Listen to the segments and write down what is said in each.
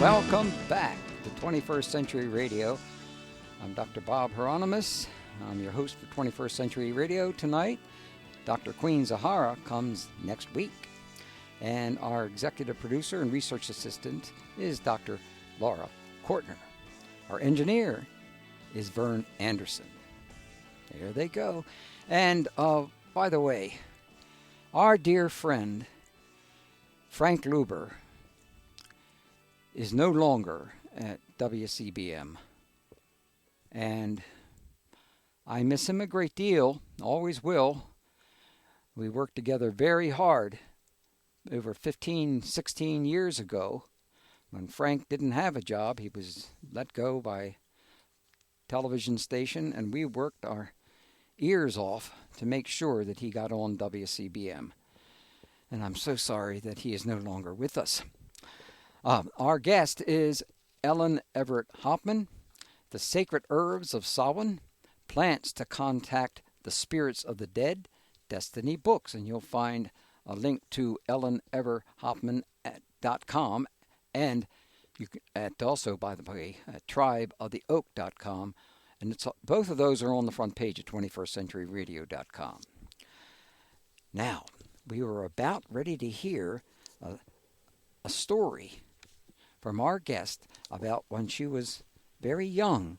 Welcome back to 21st Century Radio. I'm Dr. Bob Hieronymus. I'm your host for 21st Century Radio tonight. Dr. Queen Zahara comes next week. And our executive producer and research assistant is Dr. Laura Kortner. Our engineer is Vern Anderson. There they go. And by the way, our dear friend Frank Luber is no longer at WCBM. And I miss him a great deal, always will. We worked together very hard over 15, 16 years ago. When Frank didn't have a job, he was let go by television station, and we worked our ears off to make sure that he got on WCBM. And I'm so sorry that he is no longer with us. Our guest is Ellen Evert Hopman, The Sacred Herbs of Samhain, Plants to Contact the Spirits of the Dead, Destiny Books. And you'll find a link to elleneverhopman.com, and you can also, by the way, at tribeoftheoak.com. And both of those are on the front page at 21stcenturyradio.com. Now, we were about ready to hear a story from our guest about when she was very young.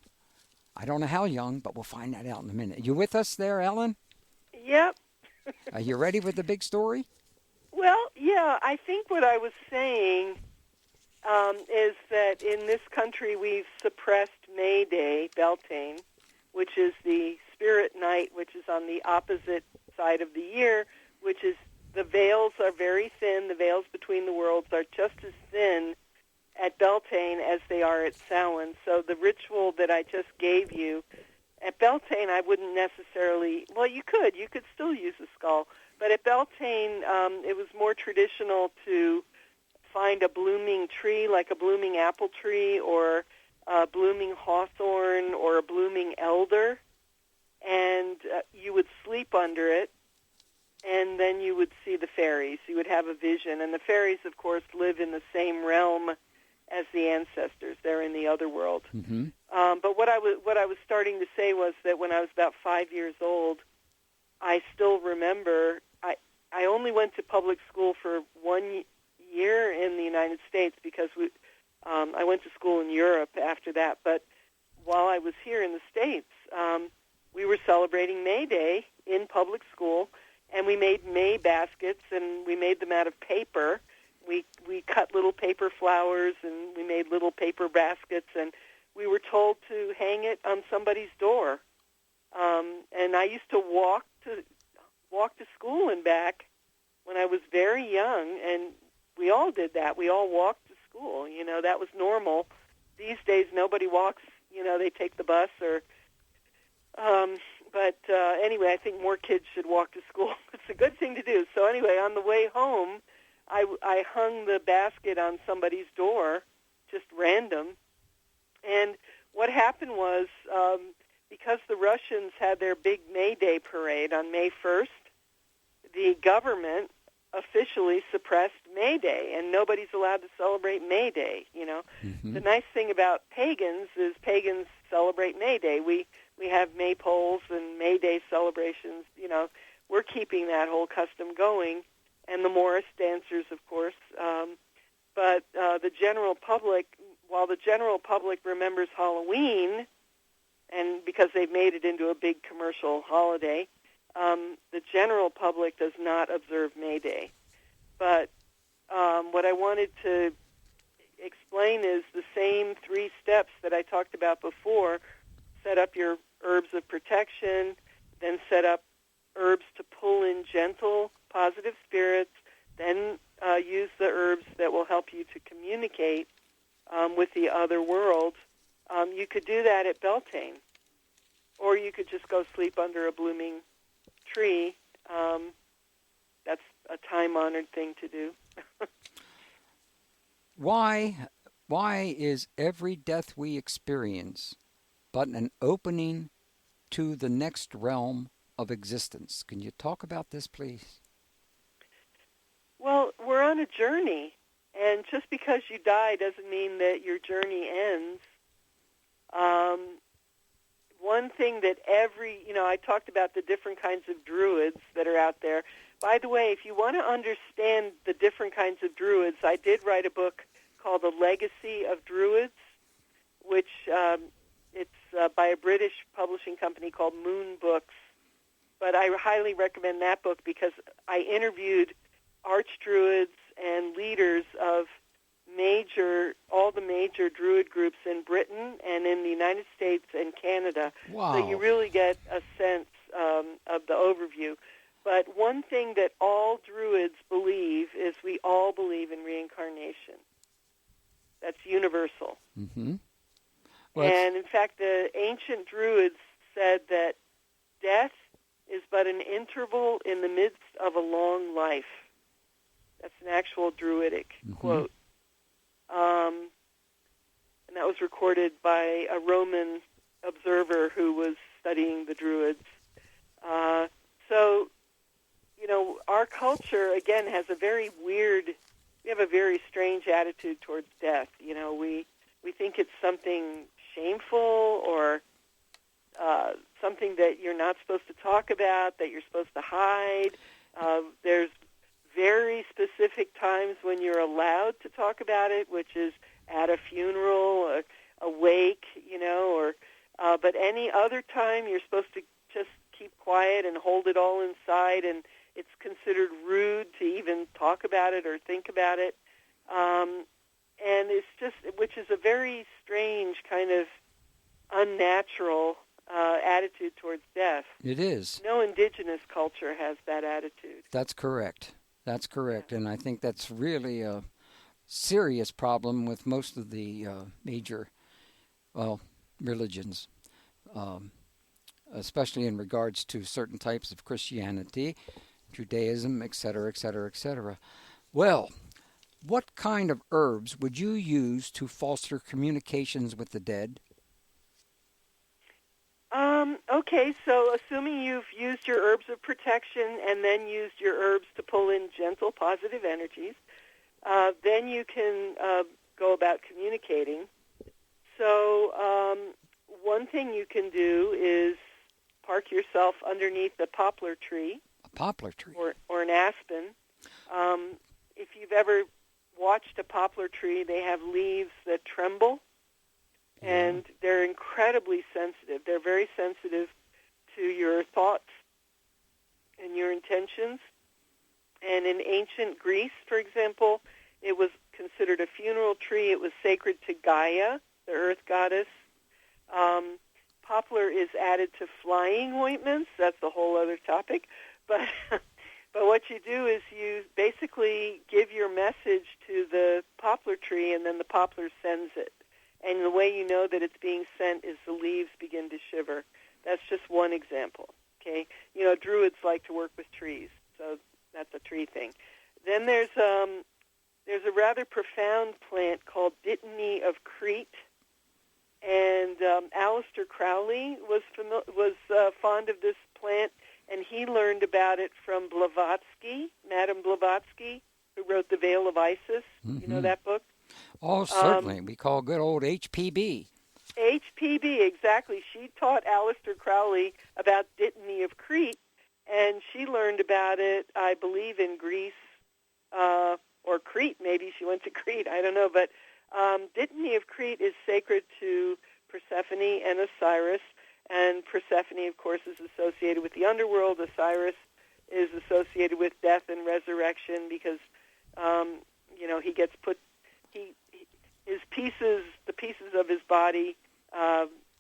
I don't know how young, but we'll find that out in a minute. You with us there, Ellen? Yep. Are you ready with the big story? Well, yeah, I think what I was saying is that in this country we've suppressed May Day, Beltane, which is the spirit night, which is on the opposite side of the year, which is the veils are very thin. The veils between the worlds are just as thin at Beltane as they are at Samhain. So the ritual that I just gave you, at Beltane I wouldn't necessarily, well, you could still use a skull, but at Beltane it was more traditional to find a blooming tree, like a blooming apple tree or a blooming hawthorn or a blooming elder, and you would sleep under it, and then you would see the fairies. You would have a vision, and the fairies, of course, live in the same realm as the ancestors. They're in the other world. Mm-hmm. But what I was starting to say was that when I was about 5 years old, I still remember. I only went to public school for 1 year in the United States because I went to school in Europe after that. But while I was here in the States, we were celebrating May Day in public school, and we made May baskets, and we made them out of paper. We cut little paper flowers, and we made little paper baskets, and we were told to hang it on somebody's door. And I used to walk to school and back when I was very young, and we all did that. We all walked to school. You know, that was normal. These days, nobody walks. You know, they take the bus or. But anyway, I think more kids should walk to school. It's a good thing to do. So anyway, on the way home, I hung the basket on somebody's door, just random. And what happened was, because the Russians had their big May Day parade on May 1st, the government officially suppressed May Day, and nobody's allowed to celebrate May Day, you know. Mm-hmm. The nice thing about pagans is pagans celebrate May Day. We have maypoles and May Day celebrations, you know. We're keeping that whole custom going, and the Morris dancers, of course. But the general public, while the general public remembers Halloween, and because they've made it into a big commercial holiday, the general public does not observe May Day. But what I wanted to explain is the same 3 steps that I talked about before. Set up your herbs of protection, then set up herbs to pull in gentle, positive spirits, then use the herbs that will help you to communicate with the other world. You could do that at Beltane, or you could just go sleep under a blooming tree. That's a time-honored thing to do. Why is every death we experience but an opening to the next realm of existence? Can you talk about this, please? Well, we're on a journey, And just because you die doesn't mean that your journey ends. One thing that I talked about the different kinds of druids that are out there. By the way, if you want to understand the different kinds of druids, I did write a book called The Legacy of Druids, which it's by a British publishing company called Moon Books. But I highly recommend that book because I interviewed archdruids and leaders of all the major druid groups in Britain and in the United States and Canada. Wow. So you really get a sense of the overview. But one thing that all druids believe is we all believe in reincarnation. That's universal. Mm-hmm. And in fact, the ancient druids said that death is but an interval in the midst of a long life. That's an actual druidic quote. And that was recorded by a Roman observer who was studying the druids. So, our culture, again, has we have a very strange attitude towards death. We think it's something shameful or something that you're not supposed to talk about, that you're supposed to hide. There's very specific times when you're allowed to talk about it, which is at a funeral, a wake, but any other time you're supposed to just keep quiet and hold it all inside, and it's considered rude to even talk about it or think about it. And it's which is a very strange kind of unnatural attitude towards death. It is. No indigenous culture has that attitude. That's correct. And I think that's really a serious problem with most of the major, religions, especially in regards to certain types of Christianity, Judaism, etc., etc., etc. Well, what kind of herbs would you use to foster communications with the dead? Okay, so assuming you've used your herbs of protection and then used your herbs to pull in gentle, positive energies, then you can go about communicating. So one thing you can do is park yourself underneath a poplar tree. A poplar tree? Or an aspen. If you've ever watched a poplar tree, they have leaves that tremble. And they're incredibly sensitive. They're very sensitive to your thoughts and your intentions. And in ancient Greece, for example, it was considered a funeral tree. It was sacred to Gaia, the earth goddess. Poplar is added to flying ointments. That's a whole other topic. But what you do is you basically give your message to the poplar tree, and then the poplar sends it. And the way you know that it's being sent is the leaves begin to shiver. That's just one example, okay? Druids like to work with trees, so that's a tree thing. Then there's a rather profound plant called Dittany of Crete, and Aleister Crowley was fond of this plant, and he learned about it from Blavatsky, Madame Blavatsky, who wrote The Veil of Isis. Mm-hmm. You know that book? Oh, certainly. We call good old HPB. HPB, exactly. She taught Aleister Crowley about Dittany of Crete, and she learned about it, I believe, in Greece, or Crete. Maybe she went to Crete. I don't know. But Dittany of Crete is sacred to Persephone and Osiris, and Persephone, of course, is associated with the underworld. Osiris is associated with death and resurrection because, he gets put... the pieces of his body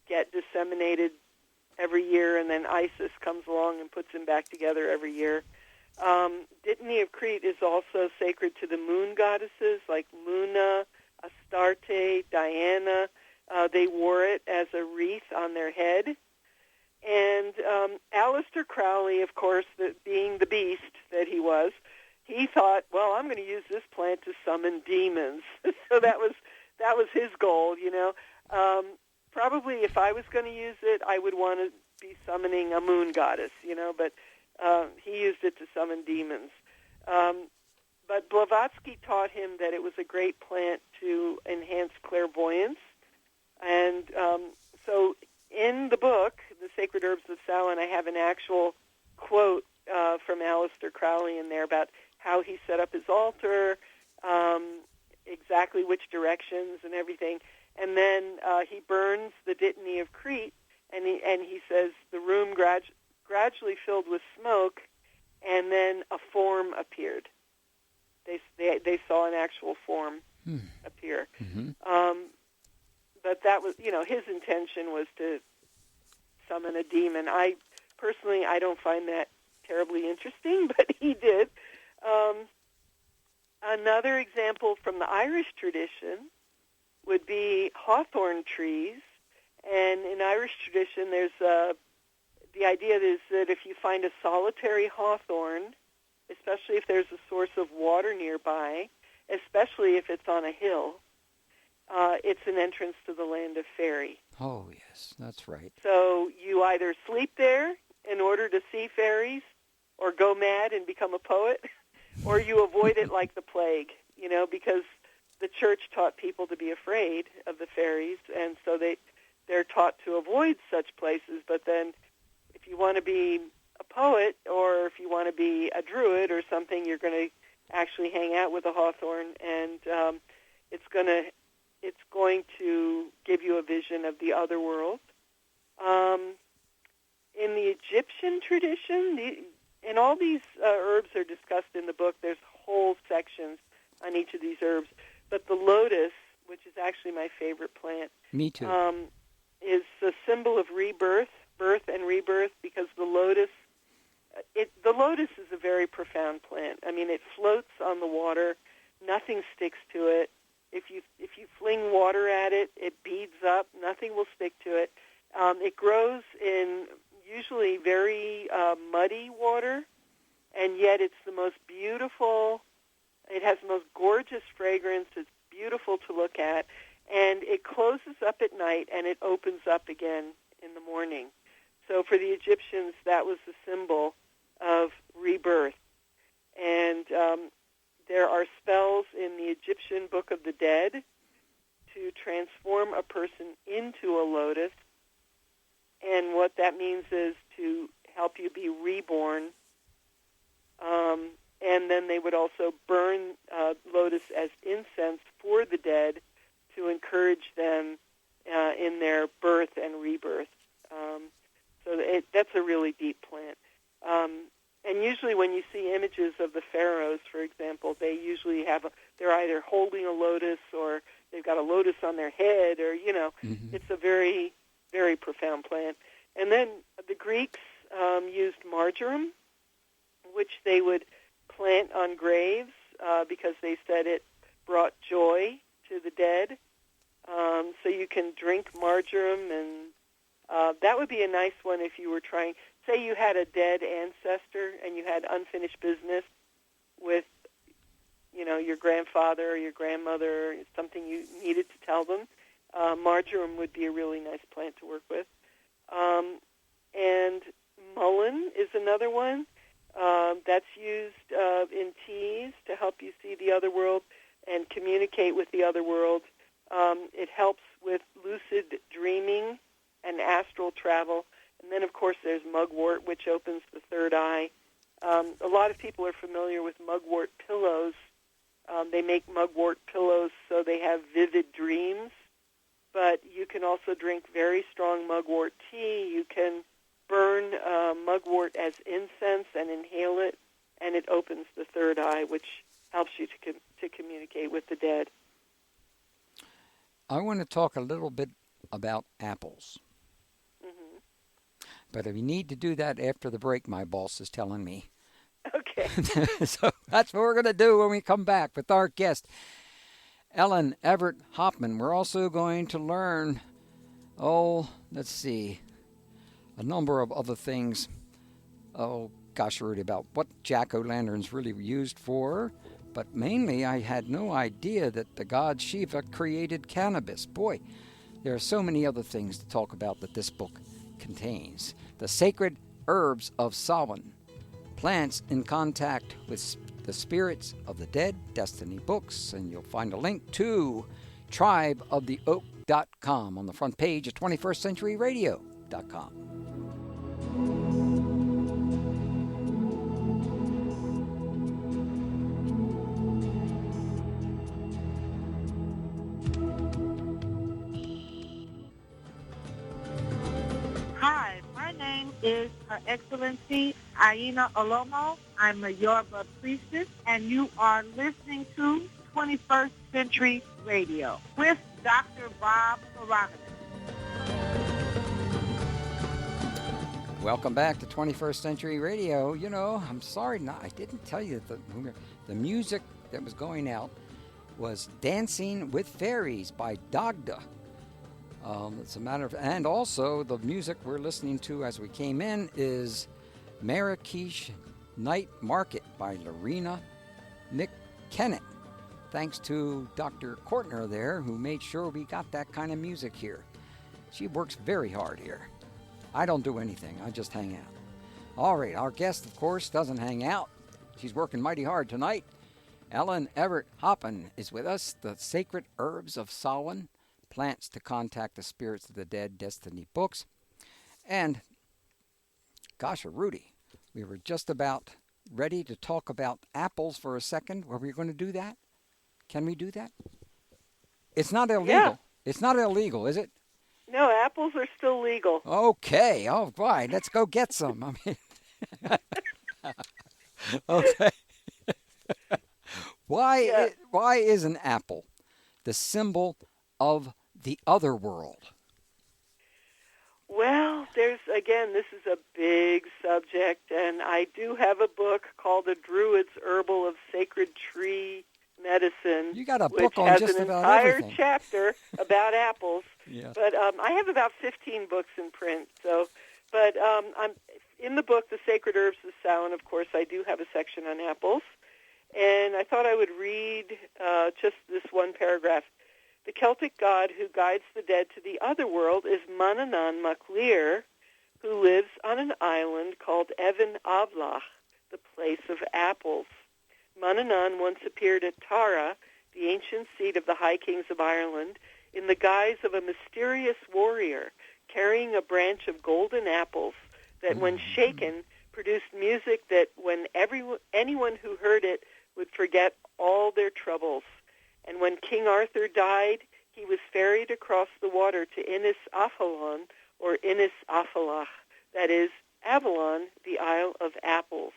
get disseminated every year, and then Isis comes along and puts him back together every year. Dittany of Crete is also sacred to the moon goddesses like Luna, Astarte, Diana. They wore it as a wreath on their head. And Aleister Crowley, of course, being the beast that he was, he thought, well, I'm going to use this plant to summon demons. So that was his goal, Probably if I was going to use it, I would want to be summoning a moon goddess, but he used it to summon demons. but Blavatsky taught him that it was a great plant to enhance clairvoyance. And so in the book, The Sacred Herbs of Samhain, I have an actual quote from Aleister Crowley in there about how he set up his altar, exactly which directions and everything. And then he burns the dittany of Crete, and he says the room gradually filled with smoke, and then a form appeared. They saw an actual form appear. Mm-hmm. But that was, his intention was to summon a demon. I don't find that terribly interesting, but he did. Another example from the Irish tradition would be hawthorn trees. And in Irish tradition, there's the idea is that if you find a solitary hawthorn, especially if there's a source of water nearby, especially if it's on a hill, it's an entrance to the land of fairy. Oh, yes, that's right. So you either sleep there in order to see fairies, or go mad and become a poet, or you avoid it like the plague, because the church taught people to be afraid of the fairies, and so they're taught to avoid such places. But then if you want to be a poet, or if you want to be a druid or something, you're going to actually hang out with a hawthorn, and it's going to give you a vision of the other world. In the Egyptian tradition, and all these herbs are discussed in the book. There's whole sections on each of these herbs. But the lotus, which is actually my favorite plant, Me too. is a symbol of rebirth, birth and rebirth, because the lotus is a very profound plant. I mean, it floats on the water. Nothing sticks to it. If you fling water at it, it beads up. Nothing will stick to it. It grows in usually very muddy water, and yet it's the most beautiful. It has the most gorgeous fragrance. It's beautiful to look at, and it closes up at night, and it opens up again in the morning. So for the Egyptians, that was the symbol of rebirth. And there are spells in the Egyptian Book of the Dead to transform a person into a lotus. And what that means is to help you be reborn. And then they would also burn lotus as incense for the dead to encourage them in their birth and rebirth. So that's a really deep plant. And usually when you see images of the pharaohs, for example, they usually they're either holding a lotus, or they've got a lotus on their head, or, Mm-hmm. It's a very, very profound plant. And then the Greeks used marjoram, which they would plant on graves because they said it brought joy to the dead. So you can drink marjoram, and that would be a nice one if you were trying. Say you had a dead ancestor and you had unfinished business with, your grandfather or your grandmother, something you needed to tell them. Marjoram would be a really nice plant to work with. And mullein is another one. That's used in teas to help you see the other world and communicate with the other world. It helps with lucid dreaming and astral travel. And then, of course, there's mugwort, which opens the third eye. A lot of people are familiar with mugwort pillows. They make mugwort pillows so they have vivid dreams. But you can also drink very strong mugwort tea. You can burn mugwort as incense and inhale it, and it opens the third eye, which helps you to communicate with the dead. I want to talk a little bit about apples. Mm-hmm. But we need to do that after the break, my boss is telling me. Okay. So that's what we're going to do when we come back with our guest, Ellen Evert Hopman. We're also going to learn, let's see, a number of other things. Oh, gosh, Rudy, about what jack-o'-lanterns really were used for. But mainly, I had no idea that the god Shiva created cannabis. Boy, there are so many other things to talk about that this book contains. The Sacred Herbs of Samhain. Plants in contact with The Spirits of the Dead Destiny books, and you'll find a link to tribeoftheoak.com on the front page of 21stcenturyradio.com. Hi, my name is Her Excellency Aina Olomo. I'm a Yoruba priestess, and you are listening to 21st Century Radio with Dr. Bob Hieronymus. Welcome back to 21st Century Radio. You know, I'm sorry, I didn't tell you that the music that was going out was Dancing with Fairies by Dagda. It's a matter of, and also the music we're listening to as we came in is Marrakesh Night Market by Lorena McKenna. Thanks to Dr. Kortner there, who made sure we got that kind of music here. She works very hard here. I don't do anything. I just hang out. All right, our guest, of course, doesn't hang out. She's working mighty hard tonight. Ellen Evert Hopman is with us, the Sacred Herbs of Samhain, Plants to Contact the Spirits of the Dead Destiny books. And, gosh, Rudy, we were just about ready to talk about apples for a second. Were we going to do that? Can we do that? It's not illegal. Yeah. It's not illegal, is it? No, apples are still legal. Okay, all right, let's go get some. I mean, okay. Why is an apple the symbol of the other world? Well, this is a big subject, and I do have a book called The Druid's Herbal of Sacred Tree Medicine. You got a which book on has just an about entire everything. chapter about apples. Yes. But I have about 15 books in print. I'm in the book, The Sacred Herbs of Samhain. Of course, I do have a section on apples, and I thought I would read just this one paragraph. The Celtic god who guides the dead to the other world is Manannán mac Lir, who lives on an island called Evan Avlach, the place of apples. Manannán once appeared at Tara, the ancient seat of the High Kings of Ireland, in the guise of a mysterious warrior carrying a branch of golden apples that, when shaken, produced music that, when anyone who heard it, would forget all their troubles. And when King Arthur died, he was ferried across the water to Innis Avalon, or Innis Afalach, that is, Avalon, the Isle of Apples.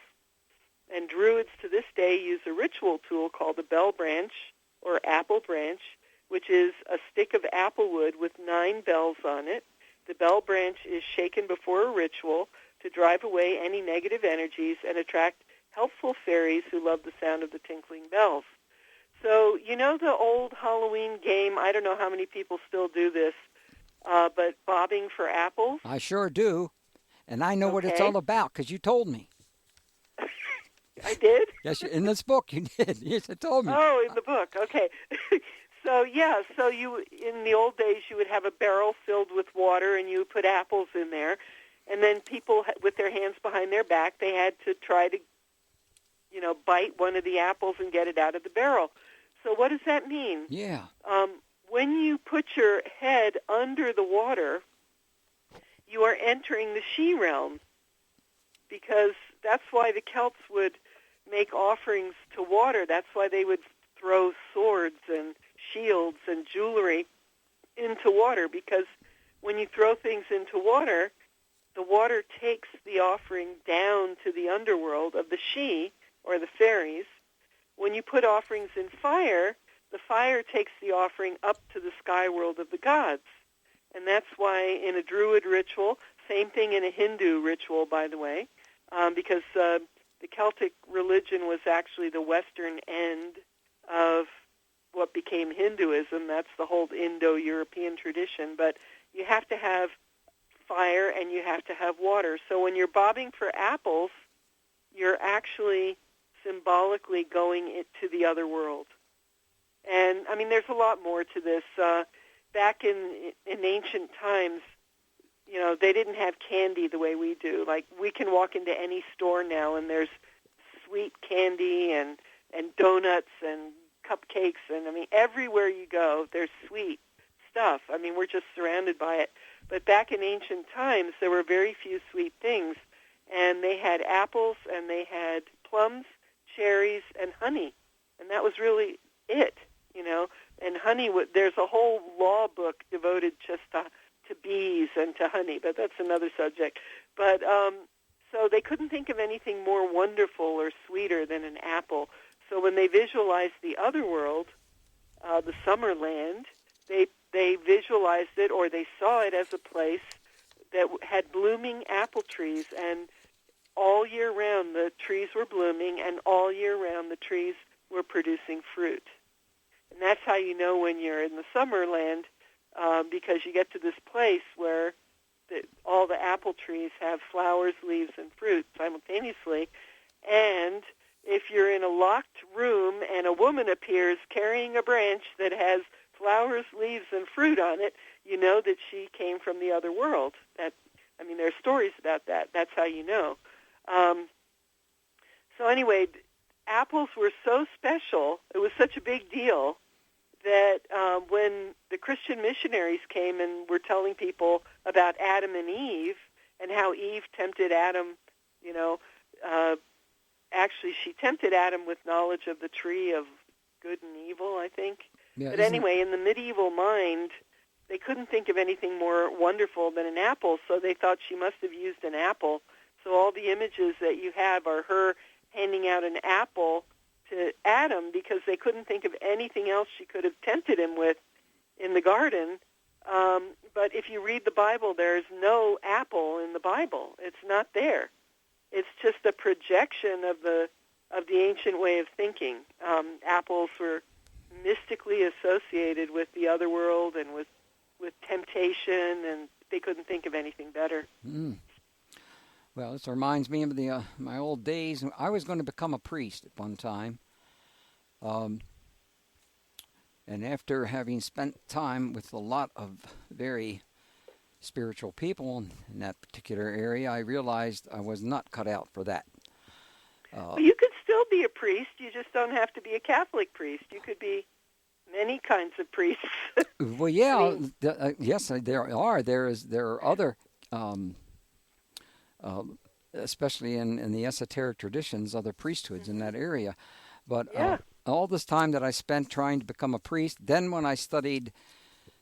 And Druids to this day use a ritual tool called a bell branch, or apple branch, which is a stick of apple wood with 9 bells on it. The bell branch is shaken before a ritual to drive away any negative energies and attract helpful fairies who love the sound of the tinkling bells. So, you know the old Halloween game, I don't know how many people still do this, but bobbing for apples? I sure do. And I know what it's all about because you told me. I did? Yes, in this book you did. Yes, you told me. Oh, in the book. Okay. So you, in the old days, you would have a barrel filled with water and you would put apples in there. And then people, with their hands behind their back, they had to try to, bite one of the apples and get it out of the barrel. So what does that mean? Yeah. When you put your head under the water, you are entering the she realm, because that's why the Celts would make offerings to water. That's why they would throw swords and shields and jewelry into water, because when you throw things into water, the water takes the offering down to the underworld of the she, or the fairies. When you put offerings in fire, the fire takes the offering up to the sky world of the gods. And that's why in a Druid ritual, same thing in a Hindu ritual, by the way, because the Celtic religion was actually the western end of what became Hinduism. That's the whole Indo-European tradition. But you have to have fire and you have to have water. So when you're bobbing for apples, you're actually symbolically going to the other world. And, I mean, there's a lot more to this. Back in ancient times, they didn't have candy the way we do. Like, we can walk into any store now, and there's sweet candy and donuts and cupcakes, and I mean, everywhere you go, there's sweet stuff. I mean, we're just surrounded by it. But back in ancient times, there were very few sweet things, and they had apples, and they had plums, cherries, and honey, and that was really it, you know. And honey, there's a whole law book devoted just to bees and to honey, but that's another subject. But so they couldn't think of anything more wonderful or sweeter than an apple. So when they visualized the other world, the summer land, they visualized it, or they saw it as a place that had blooming apple trees, and all year round the trees were blooming, and all year round the trees were producing fruit. And that's how you know when you're in the summer land, because you get to this place where all the apple trees have flowers, leaves, and fruit simultaneously. And if you're in a locked room and a woman appears carrying a branch that has flowers, leaves, and fruit on it, you know that she came from the other world. There are stories about that. That's how you know. So anyway, apples were so special, it was such a big deal, that when the Christian missionaries came and were telling people about Adam and Eve and how Eve tempted Adam, actually she tempted Adam with knowledge of the tree of good and evil, I think. Yeah, but anyway, in the medieval mind, they couldn't think of anything more wonderful than an apple, so they thought she must have used an apple. So all the images that you have are her handing out an apple to Adam, because they couldn't think of anything else she could have tempted him with in the garden. But if you read the Bible, there's no apple in the Bible. It's not there. It's just a projection of the ancient way of thinking. Apples were mystically associated with the other world and with temptation, and they couldn't think of anything better. Mm. Well, this reminds me of my old days. I was going to become a priest at one time. And after having spent time with a lot of very spiritual people in that particular area, I realized I was not cut out for that. Well, you could still be a priest. You just don't have to be a Catholic priest. You could be many kinds of priests. Well, yeah, yes, there are. There are other, especially in the esoteric traditions, other priesthoods in that area. But all this time that I spent trying to become a priest, then when I studied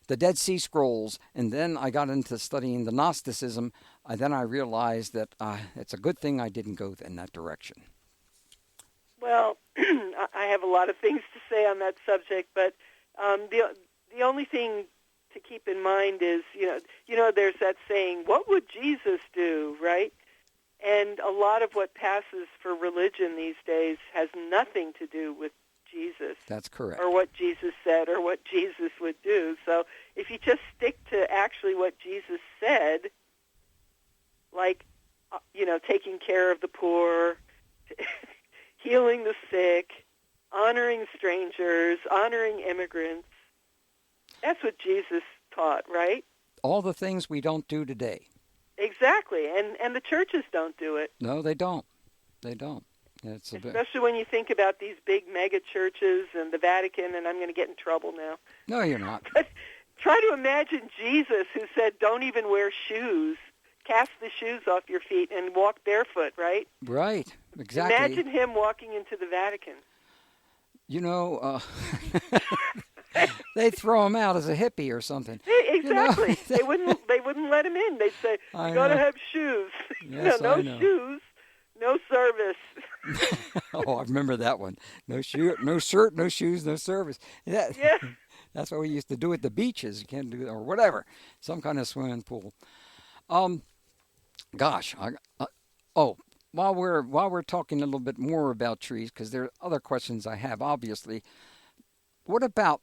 the Dead Sea Scrolls, and then I got into studying the Gnosticism, then I realized that it's a good thing I didn't go in that direction. Well, I have a lot of things to say on that subject, but the only thing to keep in mind is, there's that saying, what would Jesus do, right? And a lot of what passes for religion these days has nothing to do with Jesus. That's correct. Or what Jesus said or what Jesus would do. So if you just stick to actually what Jesus said, like, taking care of the poor, healing the sick, honoring strangers, honoring immigrants, that's what Jesus taught, right? All the things we don't do today. Exactly, and the churches don't do it. No, they don't. They don't. Especially when you think about these big mega churches and the Vatican, and I'm going to get in trouble now. No, you're not. But try to imagine Jesus, who said, don't even wear shoes. Cast the shoes off your feet and walk barefoot, right? Right, exactly. Imagine him walking into the Vatican. They'd throw him out as a hippie or something. Exactly. They wouldn't let him in. They'd say, you got to have shoes. Yes, no shoes, no service. Oh, I remember that one. No shirt, no shoes, no service. Yeah. That's what we used to do at the beaches. You can't do that, or whatever. Some kind of swimming pool. Gosh. While we're talking a little bit more about trees, because there are other questions I have, obviously. What about,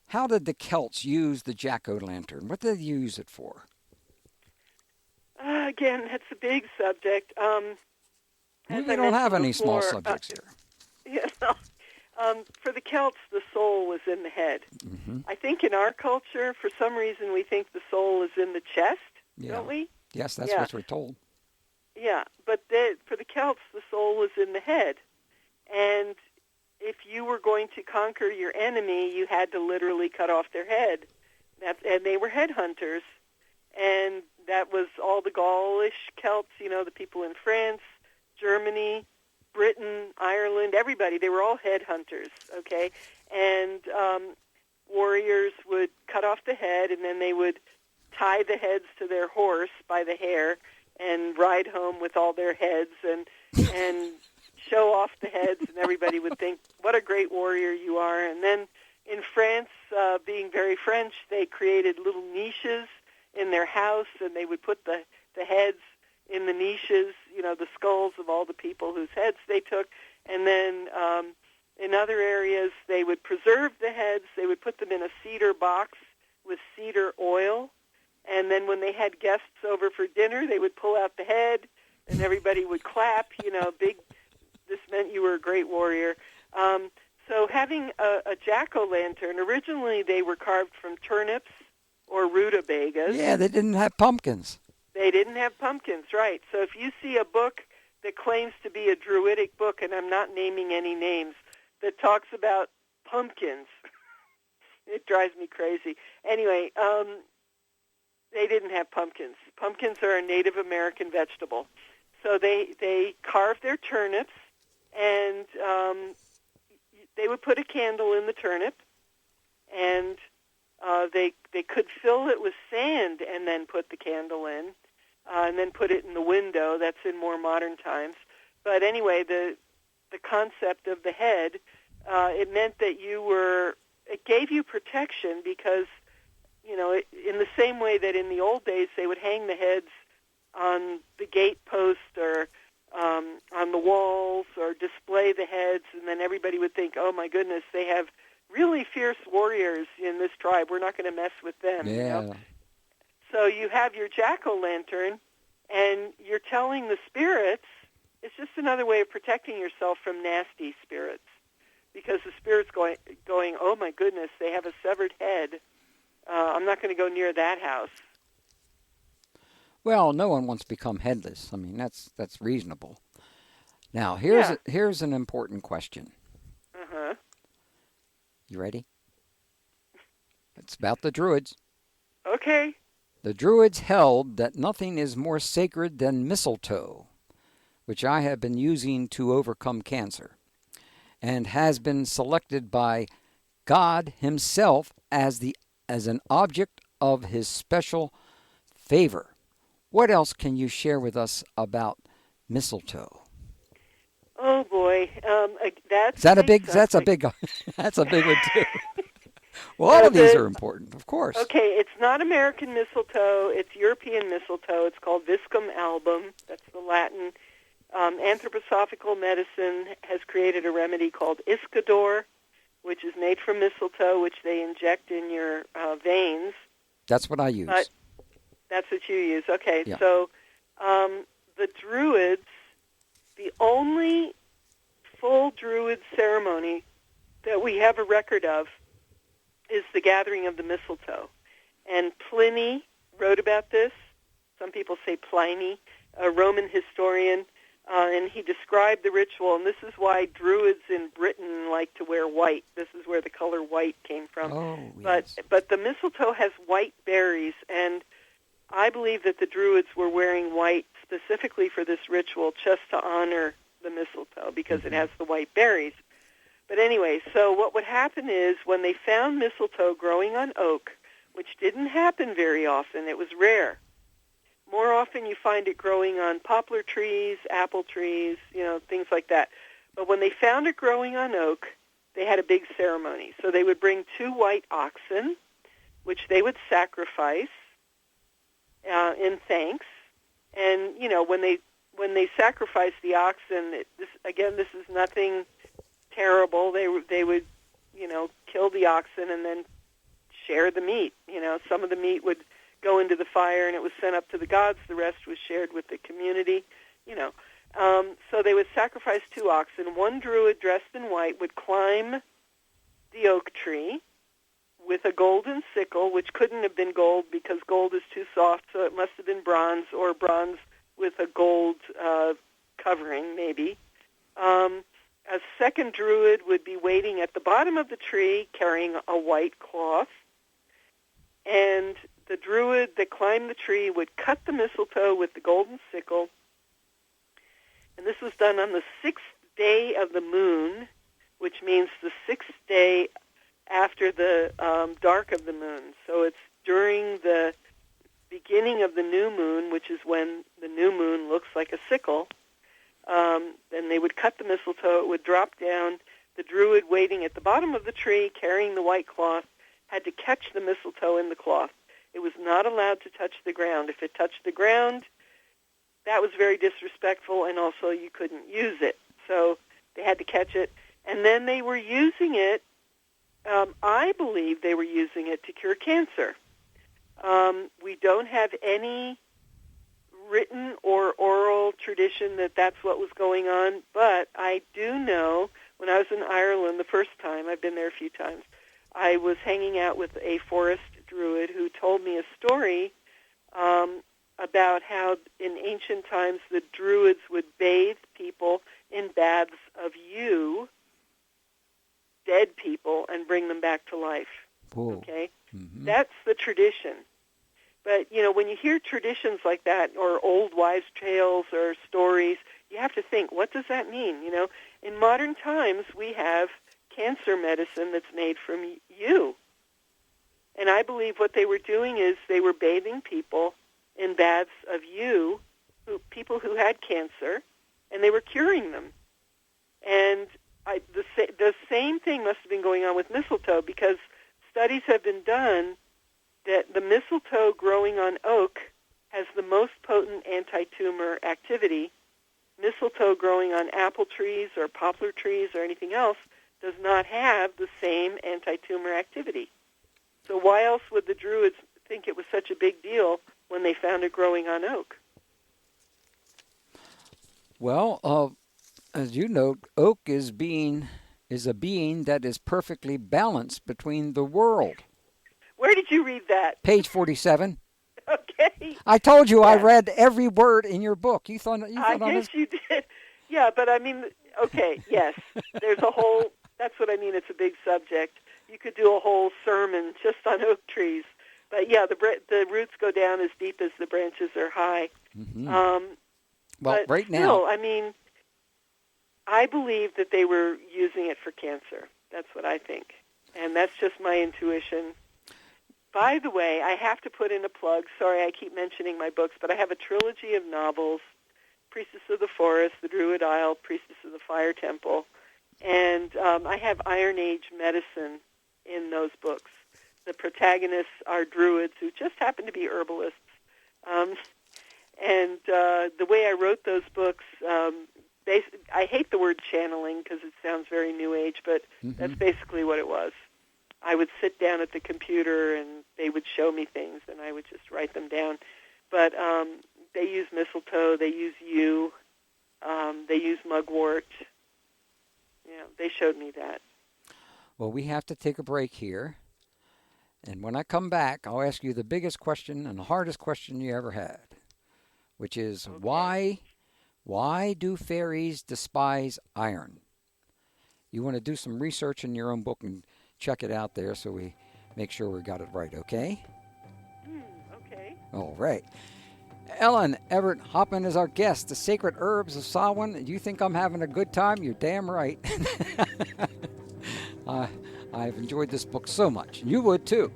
how did the Celts use the jack-o'-lantern? What did they use it for? Again, that's a big subject. We don't have any small subjects here. For the Celts, the soul was in the head. Mm-hmm. I think in our culture, for some reason, we think the soul is in the chest, don't we? Yes, that's what we're told. Yeah, but for the Celts, the soul was in the head. And if you were going to conquer your enemy, you had to literally cut off their head. And they were headhunters. And that was all the Gaulish Celts, the people in France, Germany, Britain, Ireland, everybody. They were all headhunters, okay? And warriors would cut off the head, and then they would tie the heads to their horse by the hair and ride home with all their heads and show off the heads, and everybody would think, what a great warrior you are. And then in France, being very French, they created little niches in their house, and they would put the heads in the niches, the skulls of all the people whose heads they took. And then in other areas, they would preserve the heads. They would put them in a cedar box with cedar oil. And then when they had guests over for dinner, they would pull out the head, and everybody would clap, big. This meant you were a great warrior. So having a jack-o'-lantern, originally they were carved from turnips or rutabagas. Yeah, they didn't have pumpkins. They didn't have pumpkins, right. So if you see a book that claims to be a Druidic book, and I'm not naming any names, that talks about pumpkins, it drives me crazy. Anyway, they didn't have pumpkins. Pumpkins are a Native American vegetable. So they carved their turnips, and they would put a candle in the turnip, and they could fill it with sand and then put the candle in, and then put it in the window. That's in more modern times. But anyway, the concept of the head, it meant that it gave you protection because, in the same way that in the old days they would hang the heads on the gate post or on the walls or display the heads, and then everybody would think, oh my goodness, they have really fierce warriors in this tribe. We're not going to mess with them. Yeah. So you have your jack-o'-lantern, and you're telling the spirits, it's just another way of protecting yourself from nasty spirits, because the spirit's going, oh my goodness, they have a severed head. I'm not going to go near that house. Well, no one wants to become headless. I mean, that's reasonable. Now, here's an important question. Uh-huh. You ready? It's about the Druids. Okay. The Druids held that nothing is more sacred than mistletoe, which I have been using to overcome cancer, and has been selected by God himself as an object of his special favor. What else can you share with us about mistletoe? Oh boy, that's a big one too. Well, all of these are important, of course. Okay, it's not American mistletoe, it's European mistletoe. It's called Viscum album. That's the Latin. Anthroposophical medicine has created a remedy called Iscador, which is made from mistletoe, which they inject in your veins. That's what I use. That's what you use. Okay, yeah. So the Druids, the only full Druid ceremony that we have a record of is the gathering of the mistletoe. And Pliny wrote about this. Some people say Pliny, a Roman historian, and he described the ritual. And this is why Druids in Britain like to wear white. This is where the color white came from. Oh, yes. But the mistletoe has white berries, and I believe that the Druids were wearing white specifically for this ritual just to honor the mistletoe because it has the white berries. But anyway, so what would happen is when they found mistletoe growing on oak, which didn't happen very often, it was rare. More often you find it growing on poplar trees, apple trees, things like that. But when they found it growing on oak, they had a big ceremony. So they would bring 2 white oxen, which they would sacrifice in thanks. And, when they sacrificed the oxen, this is nothing terrible. They would, kill the oxen and then share the meat. Some of the meat would go into the fire and it was sent up to the gods. The rest was shared with the community. So they would sacrifice 2 oxen. One Druid dressed in white would climb the oak tree with a golden sickle, which couldn't have been gold because gold is too soft, so it must have been bronze, or bronze with a gold covering, maybe. A second druid would be waiting at the bottom of the tree carrying a white cloth, and the druid that climbed the tree would cut the mistletoe with the golden sickle, and this was done on the 6th day of the moon, which means the 6th day after the dark of the moon. So it's during the beginning of the new moon, which is when the new moon looks like a sickle. Then they would cut the mistletoe. It would drop down. The druid waiting at the bottom of the tree carrying the white cloth had to catch the mistletoe in the cloth. It was not allowed to touch the ground. If it touched the ground, that was very disrespectful, and also you couldn't use it. So they had to catch it. And then they were using it, I believe they were using it to cure cancer. We don't have any written or oral tradition that that's what was going on, but I do know when I was in Ireland the first time, I've been there a few times, I was hanging out with a forest druid who told me a story about how in ancient times the druids would bathe people in baths of yew, dead people, and bring them back to life. Whoa. Okay? Mm-hmm. That's the tradition. But, you know, when you hear traditions like that, or old wives' tales or stories, you have to think, what does that mean? You know, in modern times, we have cancer medicine that's made from yew. And I believe what they were doing is they were bathing people in baths of yew, people who had cancer, and they were curing them. And the same thing must have been going on with mistletoe, because studies have been done that the mistletoe growing on oak has the most potent anti-tumor activity. Mistletoe growing on apple trees or poplar trees or anything else does not have the same anti-tumor activity. So why else would the Druids think it was such a big deal when they found it growing on oak? Well, as you know, oak is a being that is perfectly balanced between the world. Where did you read that? Page 47. Okay. I told you Yeah. I read every word in your book. You thought I guess you did. Yeah, but I mean, okay, yes. There's a whole, that's what I mean, it's a big subject. You could do a whole sermon just on oak trees. But yeah, the roots go down as deep as the branches are high. Mm-hmm. Well, right still, now. I mean, I believe that they were using it for cancer. That's what I think. And that's just my intuition. By the way, I have to put in a plug. Sorry, I keep mentioning my books, but I have a trilogy of novels, Priestess of the Forest, The Druid Isle, Priestess of the Fire Temple, and I have Iron Age medicine in those books. The protagonists are druids who just happen to be herbalists. And the way I wrote those books, I hate the word channeling because it sounds very New Age, but that's basically what it was. I would sit down at the computer and they would show me things and I would just write them down. But they use mistletoe, they use yew, they use mugwort. Yeah, they showed me that. Well, we have to take a break here. And when I come back, I'll ask you the biggest question and the hardest question you ever had, which is why do fairies despise iron? You want to do some research in your own book and check it out there so we make sure we got it right, okay? Okay. All right. Ellen Evert Hopman is our guest, the Sacred Herbs of Samhain. You think I'm having a good time? You're damn right. I've enjoyed this book so much. You would too.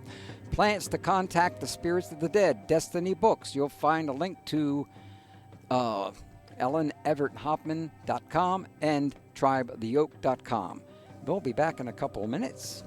Plants to Contact the Spirits of the Dead, Destiny Books. You'll find a link to EllenEvertHopman.com and TribeTheOak.com. We'll be back in a couple of minutes.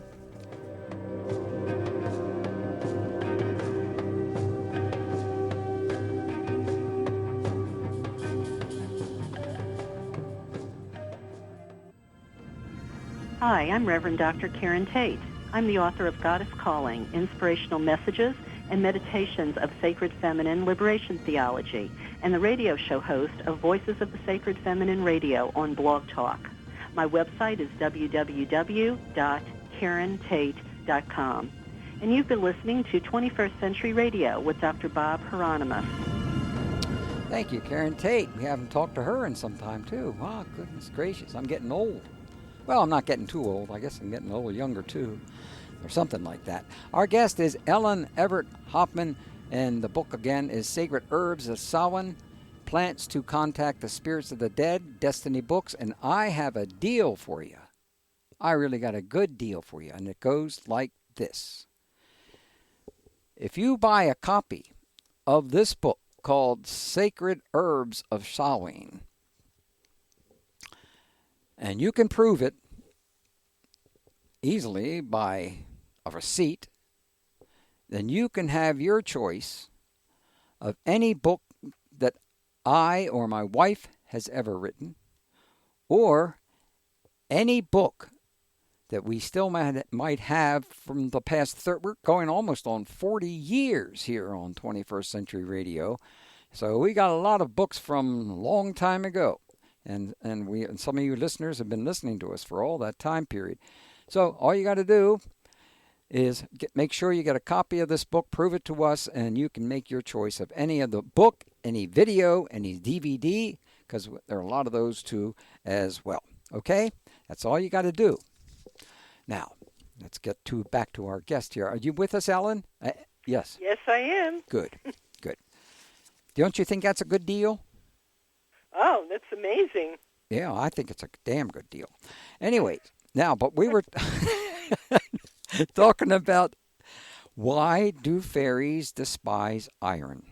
Hi, I'm Reverend Dr. Karen Tate. I'm the author of Goddess Calling, Inspirational Messages and Meditations of Sacred Feminine Liberation Theology, and the radio show host of Voices of the Sacred Feminine Radio on Blog Talk. My website is www.karentate.com. And you've been listening to 21st Century Radio with Dr. Bob Hieronymus. Thank you, Karen Tate. We haven't talked to her in some time, too. Oh, goodness gracious. I'm getting old. Well, I'm not getting too old. I guess I'm getting a little younger, too, or something like that. Our guest is Ellen Evert Hopman, and the book, again, is Sacred Herbs of Samhain, Plants to Contact the Spirits of the Dead, Destiny Books, and I have a deal for you. I really got a good deal for you, and it goes like this. If you buy a copy of this book called Sacred Herbs of Samhain, and you can prove it easily by a receipt, then you can have your choice of any book that I or my wife has ever written, or any book that we still might have from the past, we're going almost on 40 years here on 21st Century Radio. So we got a lot of books from a long time ago. And some of you listeners have been listening to us for all that time period. So all you got to do is make sure you get a copy of this book, prove it to us, and you can make your choice of any of the book, any video, any DVD, because there are a lot of those too as well. Okay? That's all you got to do. Now, let's get back to our guest here. Are you with us, Ellen? Yes. Yes, I am. Good. Don't you think that's a good deal? Oh, that's amazing. Yeah, I think it's a damn good deal. Anyways, now, but we were talking about why do fairies despise iron?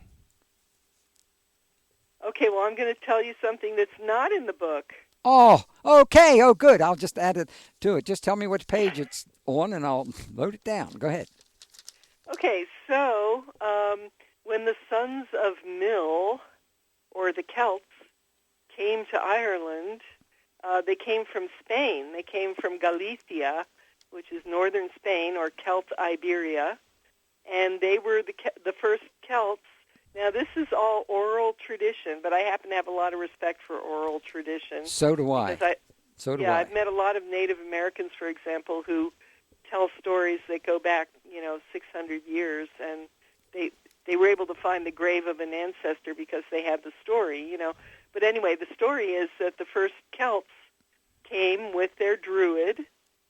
Okay, well, I'm going to tell you something that's not in the book. Oh, okay. Oh, good. I'll just add it to it. Just tell me which page it's on, and I'll load it down. Go ahead. Okay, so when the sons of Mill, or the Celts, came to Ireland, they came from Spain. They came from Galicia, which is northern Spain, or Celt Iberia, and they were the first Celts. Now, this is all oral tradition, but I happen to have a lot of respect for oral tradition. So do I. I've met a lot of Native Americans, for example, who tell stories that go back, 600 years, and they were able to find the grave of an ancestor because they had the story, But anyway, the story is that the first Celts came with their druid.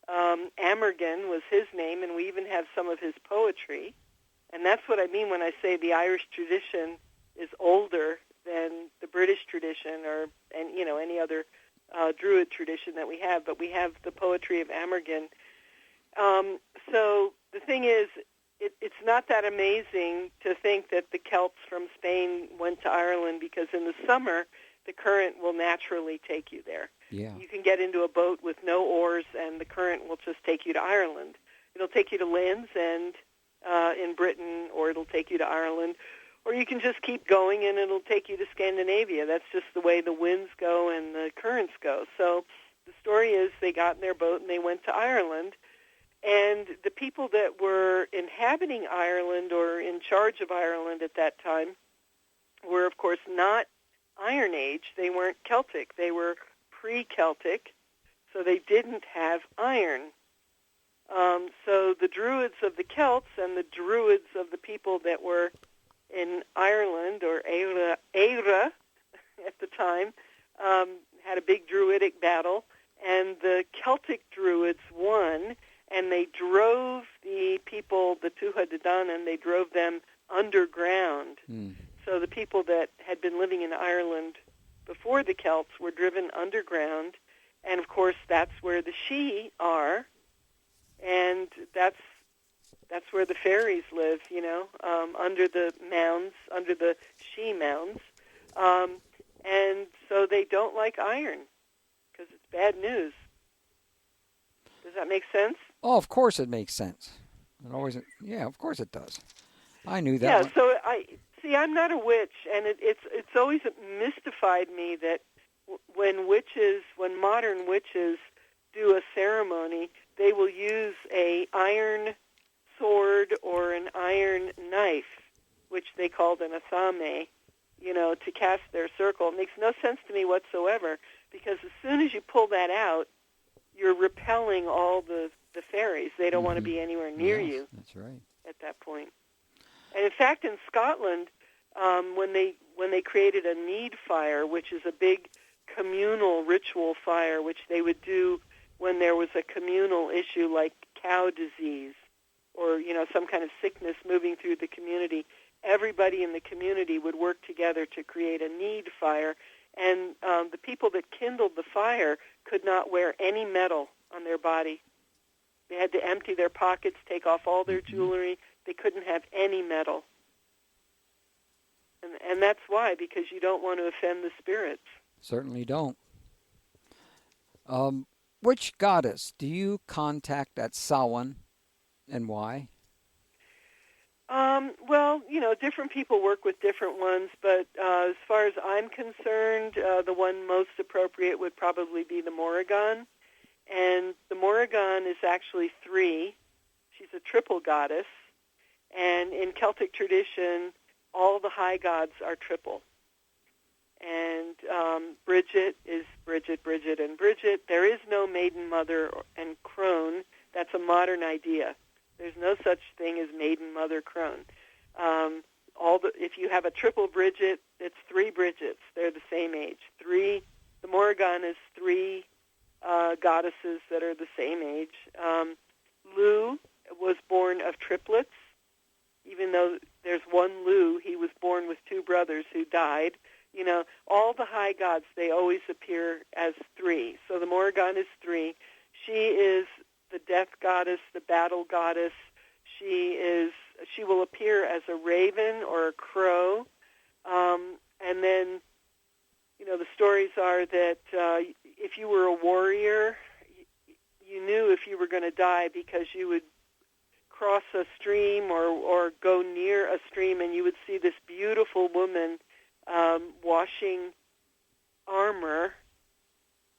Amergin was his name, and we even have some of his poetry. And that's what I mean when I say the Irish tradition is older than the British tradition or any other Druid tradition that we have. But we have the poetry of Amergin. So the thing is, it's not that amazing to think that the Celts from Spain went to Ireland because in the summer the current will naturally take you there. Yeah. You can get into a boat with no oars, and the current will just take you to Ireland. It'll take you to Linz and in Britain, or it'll take you to Ireland, or you can just keep going and it'll take you to Scandinavia. That's just the way the winds go and the currents go. So the story is they got in their boat and they went to Ireland, and the people that were inhabiting Ireland or in charge of Ireland at that time were, of course, not Iron Age. They weren't Celtic. They were pre-Celtic, so they didn't have iron. So the Druids of the Celts and the Druids of the people that were in Ireland, or Éire at the time, had a big Druidic battle, and the Celtic Druids won, and they drove the people, the Tuatha De Danann, they drove them underground. So the people that had been living in Ireland before the Celts were driven underground, and of course that's where the Sidhe are, and that's where the fairies live, under the mounds, under the Sidhe mounds, and so they don't like iron because it's bad news. Does that make sense? Oh, of course it makes sense. Of course it does. I knew that. Yeah, so I'm not a witch, and it's always mystified me that when modern witches do a ceremony, they will use a iron sword or an iron knife, which they called an athame, to cast their circle. It makes no sense to me whatsoever, because as soon as you pull that out, you're repelling all the fairies. They don't want to be anywhere near you. That's right. At that point. And in fact, in Scotland, when they created a need fire, which is a big communal ritual fire, which they would do when there was a communal issue like cow disease or, some kind of sickness moving through the community. Everybody in the community would work together to create a need fire, and the people that kindled the fire could not wear any metal on their body. They had to empty their pockets, take off all their jewelry. They couldn't have any metal. And that's why, because you don't want to offend the spirits. Certainly don't. Which goddess do you contact at Samhain, and why? Well, different people work with different ones, but as far as I'm concerned, the one most appropriate would probably be the Morrigan. And the Morrigan is actually three. She's a triple goddess. And in Celtic tradition, all the high gods are triple. And Bridget is Bridget, Bridget, and Bridget. There is no maiden, mother, and crone. That's a modern idea. There's no such thing as maiden, mother, crone. If you have a triple Bridget, it's three Bridgets. They're the same age. The Morrigan is three goddesses that are the same age. Lu was born of triplets. Even though there's one Lu, he was born with two brothers who died. All the high gods, they always appear as three. So the Morrigan is three. She is the death goddess, the battle goddess. She will appear as a raven or a crow. And then, the stories are that if you were a warrior, you knew if you were going to die because you would cross a stream or go near a stream, and you would see this beautiful woman washing armor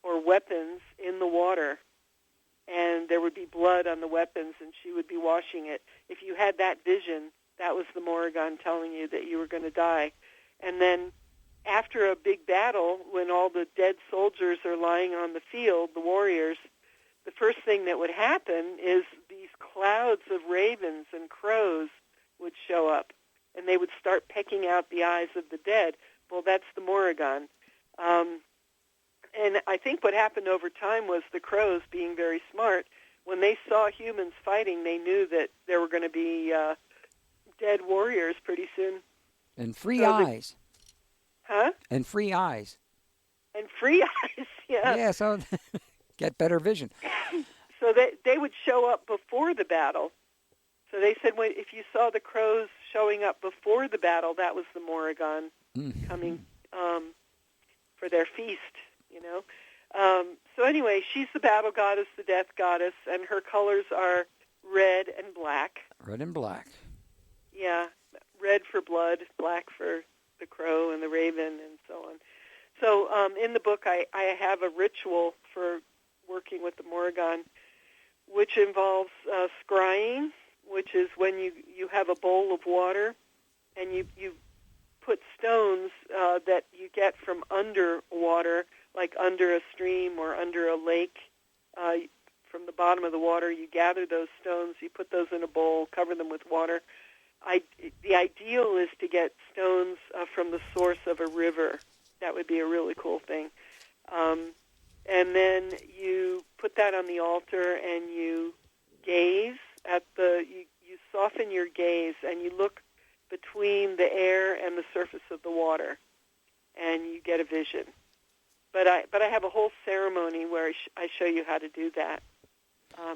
or weapons in the water. And there would be blood on the weapons, and she would be washing it. If you had that vision, that was the Morrigan telling you that you were going to die. And then after a big battle, when all the dead soldiers are lying on the field, the warriors, the first thing that would happen is these clouds of ravens and crows would show up, and they would start pecking out the eyes of the dead. Well, that's the Morrigan. And I think what happened over time was the crows, being very smart, when they saw humans fighting, they knew that there were going to be dead warriors pretty soon. And free eyes. Huh? And free eyes. And free eyes, yeah. Yeah, so get better vision. So they would show up before the battle. So they said if you saw the crows showing up before the battle, that was the Morrigan coming for their feast. So anyway, she's the battle goddess, the death goddess, and her colors are red and black. Red and black. Yeah, red for blood, black for the crow and the raven, and so on. So in the book, I have a ritual for working with the Morrigan, which involves scrying, which is when you have a bowl of water, and you put stones that you get from under water, like under a stream or under a lake. From the bottom of the water, you gather those stones, you put those in a bowl, cover them with water. The ideal is to get stones from the source of a river. That would be a really cool thing. And then you put that on the altar and you gaze at you soften your gaze and you look between the air and the surface of the water, and you get a vision. But I have a whole ceremony where I show you how to do that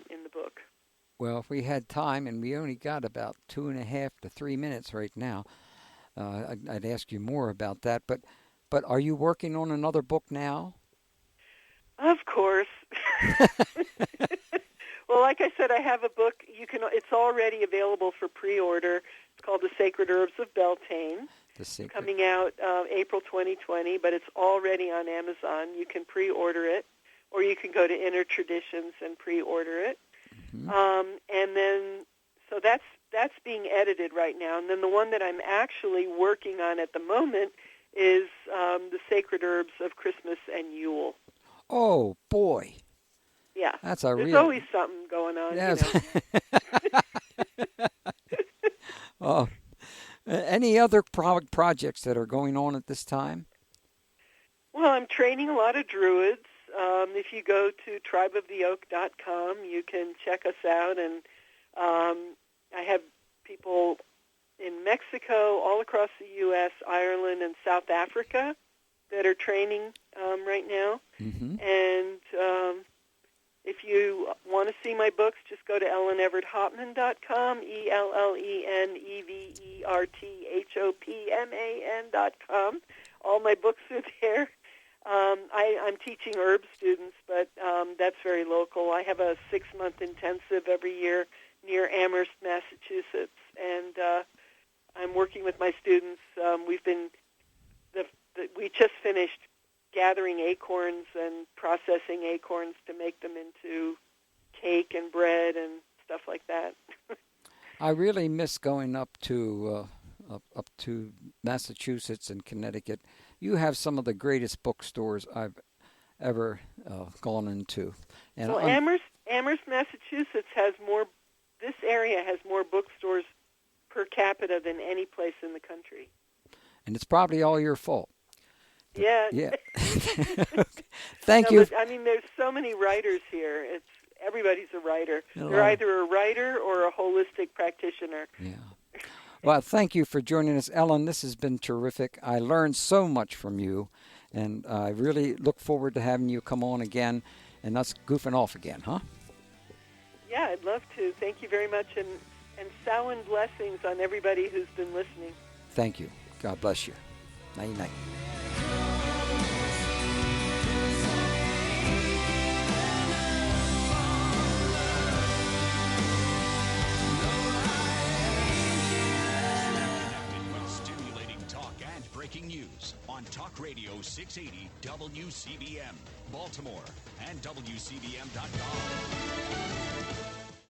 in the book. Well, if we had time, and we only got about 2.5 to 3 minutes right now, I'd ask you more about that. But are you working on another book now? Of course. Well, like I said, I have a book. It's already available for pre-order. It's called The Sacred Herbs of Beltane. Coming out April 2020, but it's already on Amazon. You can pre-order it, or you can go to Inner Traditions and pre-order it. Mm-hmm. And then, so that's being edited right now. And then the one that I'm actually working on at the moment is The Sacred Herbs of Christmas and Yule. Oh, boy. Yeah. There's always something going on. Yes. Oh. Any other projects that are going on at this time? Well, I'm training a lot of druids. if you go to tribeoftheoak.com, you can check us out. And I have people in Mexico, all across the U.S., Ireland, and South Africa that are training right now. Mm-hmm. And if you want to see my books, just go to EllenEvertHopman.com, EllenEvertHopman.com. All my books are there. I'm teaching herb students, but that's very local. I have a 6-month intensive every year near Amherst, Massachusetts, and I'm working with my students. We just finished gathering acorns and processing acorns to make them into cake and bread and stuff like that. I really miss going up to Massachusetts and Connecticut. You have some of the greatest bookstores I've ever gone into. And well, Amherst, Massachusetts has more. This area has more bookstores per capita than any place in the country. And it's probably all your fault. Yeah. Yeah. Thank you. But, I mean, there's so many writers here. Everybody's a writer. Hello. They're either a writer or a holistic practitioner. Yeah. Well, thank you for joining us, Ellen. This has been terrific. I learned so much from you, and I really look forward to having you come on again and us goofing off again, huh? Yeah, I'd love to. Thank you very much, and Samhain blessings on everybody who's been listening. Thank you. God bless you. Night-night. Breaking news on Talk Radio 680 WCBM, Baltimore, and WCBM.com.